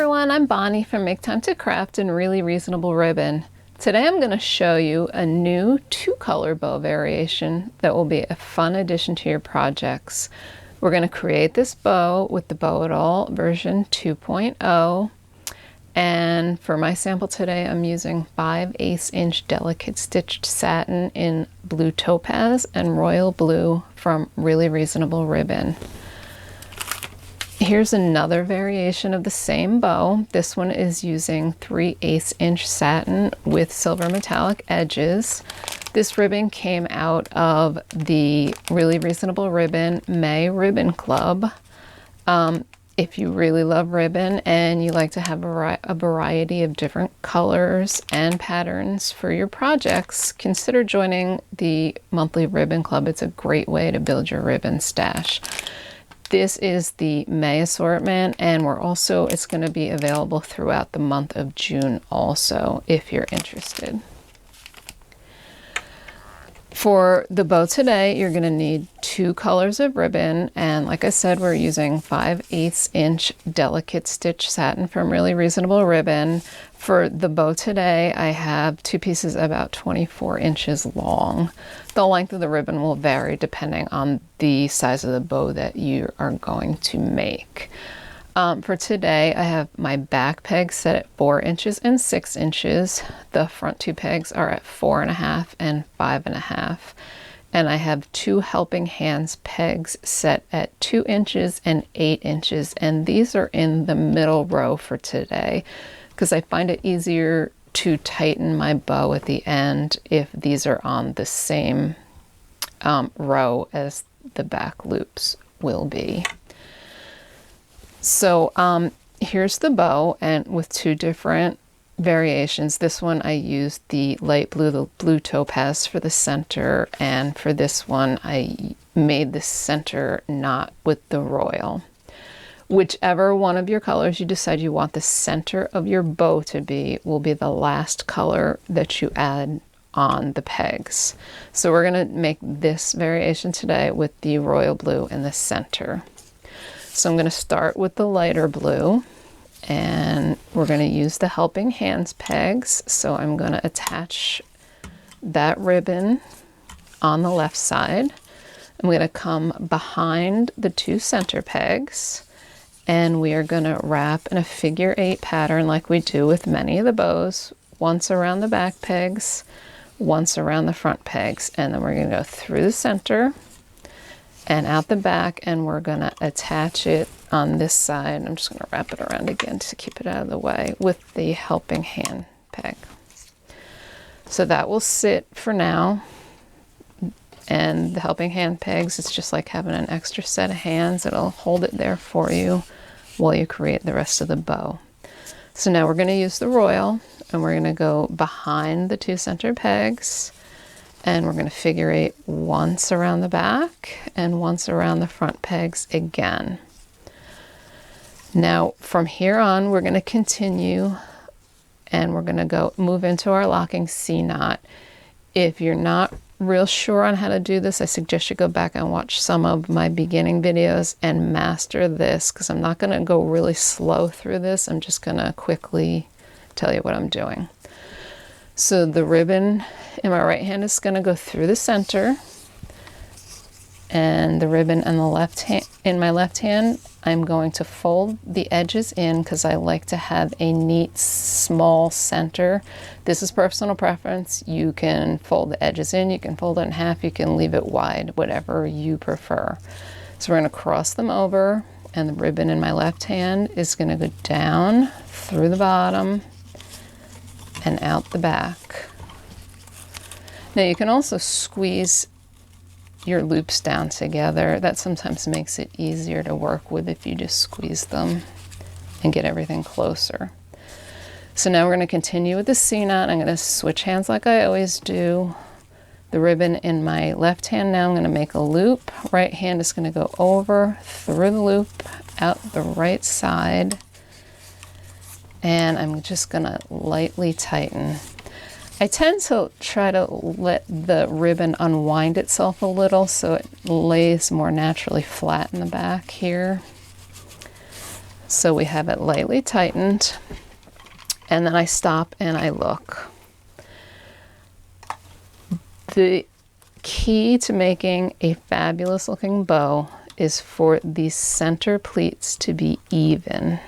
everyone, I'm Bonnie from Make Time to Craft and Really Reasonable Ribbon. Today I'm going to show you a new 2-color bow variation that will be a fun addition to your projects. We're going to create this bow with the V2.0 version 2.0, and for my sample today I'm using 5/8 inch delicate stitched satin in blue topaz and royal blue from Really Reasonable Ribbon. Here's another variation of the same bow. This one is using 3/8 inch satin with silver metallic edges. This ribbon came out of the Really Reasonable Ribbon May Ribbon Club. If you really love ribbon and you like to have a variety of different colors and patterns for your projects, consider joining the monthly ribbon club. It's a great way to build your ribbon stash. This is the May assortment, and it's going to be available throughout the month of June also, if you're interested. For the bow today, you're going to need 2 colors of ribbon, and like I said, we're using 5/8 inch delicate stitch satin from Really Reasonable Ribbon. For the bow today, I have 2 pieces about 24 inches long. The length of the ribbon will vary depending on the size of the bow that you are going to make. For today, I have my back pegs set at 4 inches and 6 inches. The front 2 pegs are at 4.5 and 5.5. And I have 2 helping hands pegs set at 2 inches and 8 inches. And these are in the middle row for today, because I find it easier to tighten my bow at the end if these are on the same row as the back loops will be. So here's the bow, and with 2 different variations. This one I used the light blue, the blue topaz for the center, and for this one I made the center knot with the royal. Whichever one of your colors you decide you want the center of your bow to be will be the last color that you add on the pegs. So we're going to make this variation today with the royal blue in the center. So I'm going to start with the lighter blue, and we're going to use the helping hands pegs. So I'm going to attach that ribbon on the left side. I'm going to come behind the 2 center pegs, and we are going to wrap in a figure 8 pattern like we do with many of the bows, once around the back pegs, once around the front pegs, and then we're going to go through the center and out the back, and we're going to attach it on this side. I'm just going to wrap it around again to keep it out of the way with the helping hand peg. So that will sit for now. And the helping hand pegs, it's just like having an extra set of hands. It'll hold it there for you while you create the rest of the bow. So now we're going to use the royal, and we're going to go behind the 2 center pegs, and we're going to figure 8 once around the back and once around the front pegs again. Now from here on, we're going to continue, and we're going to move into our locking C knot. If you're not real sure on how to do this, I suggest you go back and watch some of my beginning videos and master this, because I'm not going to go really slow through this. I'm just going to quickly tell you what I'm doing. So the ribbon in my right hand is going to go through the center, and the ribbon in my left hand, I'm going to fold the edges in because I like to have a neat small center. This is personal preference. You can fold the edges in, you can fold it in half, you can leave it wide, whatever you prefer. So we're going to cross them over, and the ribbon in my left hand is going to go down through the bottom and out the back. Now you can also squeeze your loops down together. That sometimes makes it easier to work with if you just squeeze them and get everything closer. So now we're going to continue with the C knot. I'm going to switch hands like I always do. The ribbon in my left hand now, I'm going to make a loop. Right hand is going to go over, through the loop, out the right side, and I'm just going to lightly tighten. I tend to try to let the ribbon unwind itself a little so it lays more naturally flat in the back here. So we have it lightly tightened, and then I stop and I look. The key to making a fabulous looking bow is for these center pleats to be even.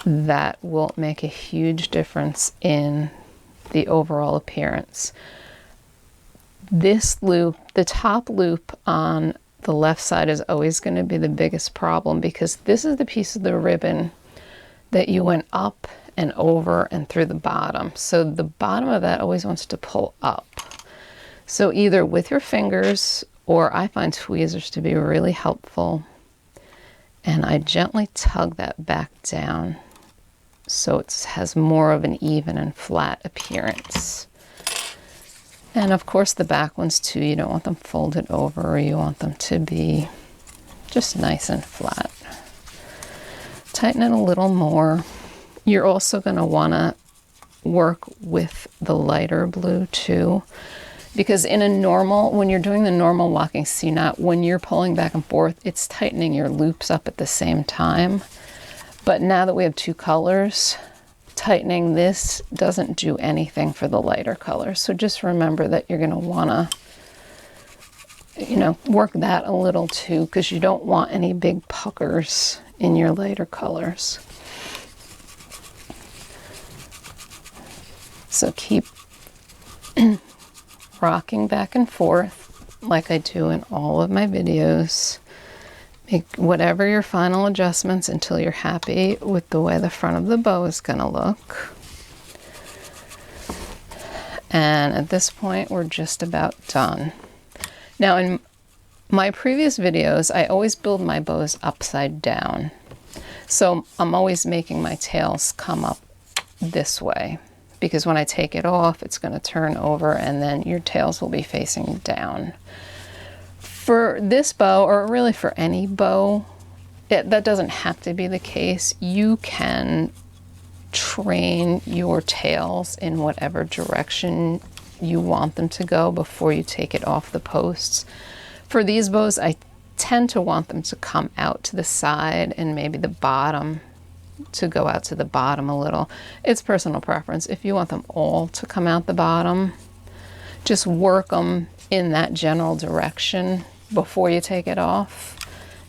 That will make a huge difference in the overall appearance. This loop, the top loop on the left side, is always going to be the biggest problem, because this is the piece of the ribbon that you went up and over and through the bottom. So the bottom of that always wants to pull up. So either with your fingers, or I find tweezers to be really helpful, and I gently tug that back down so it has more of an even and flat appearance. And of course the back ones too, you don't want them folded over, you want them to be just nice and flat. Tighten it a little more. You're also going to want to work with the lighter blue too, because in a normal, when you're doing the normal walking C-knot, when you're pulling back and forth, it's tightening your loops up at the same time. But now that we have two colors, tightening this doesn't do anything for the lighter colors. So just remember that you're going to want to, you know, work that a little too, because you don't want any big puckers in your lighter colors. So keep rocking back and forth like I do in all of my videos. Make whatever your final adjustments until you're happy with the way the front of the bow is going to look. And at this point, we're just about done. Now, in my previous videos, I always build my bows upside down. So I'm always making my tails come up this way, because when I take it off, it's going to turn over and then your tails will be facing down. For this bow, or really for any bow, that doesn't have to be the case. You can train your tails in whatever direction you want them to go before you take it off the posts. For these bows, I tend to want them to come out to the side, and maybe the bottom to go out to the bottom a little. It's personal preference. If you want them all to come out the bottom, just work them in that general direction before you take it off.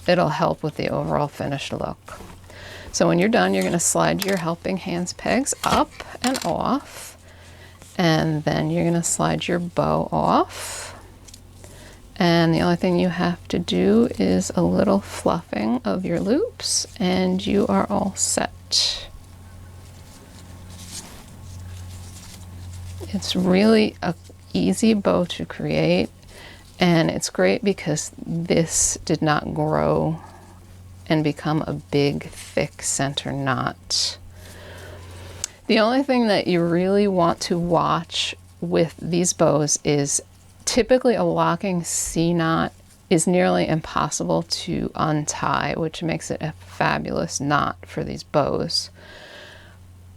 It'll help with the overall finished look. So when you're done, you're going to slide your helping hands pegs up and off, and then you're going to slide your bow off. And the only thing you have to do is a little fluffing of your loops, and you are all set. It's really an easy bow to create. And it's great because this did not grow and become a big, thick center knot. The only thing that you really want to watch with these bows is typically a locking C-knot is nearly impossible to untie, which makes it a fabulous knot for these bows.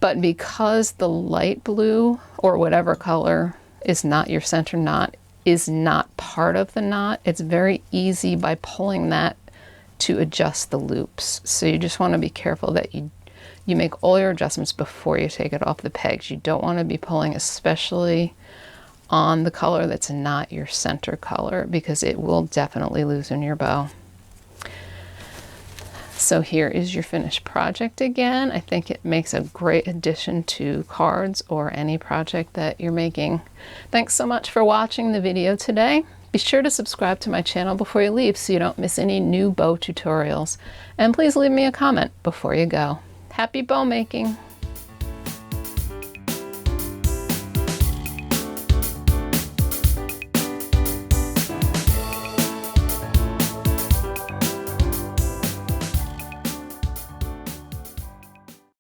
But because the light blue, or whatever color, is not your center knot, is not part of the knot, it's very easy by pulling that to adjust the loops. So you just want to be careful that you make all your adjustments before you take it off the pegs. You don't want to be pulling, especially on the color that's not your center color, because it will definitely loosen your bow. So here is your finished project again. I think it makes a great addition to cards or any project that you're making. Thanks so much for watching the video today. Be sure to subscribe to my channel before you leave so you don't miss any new bow tutorials. And please leave me a comment before you go. Happy bow making!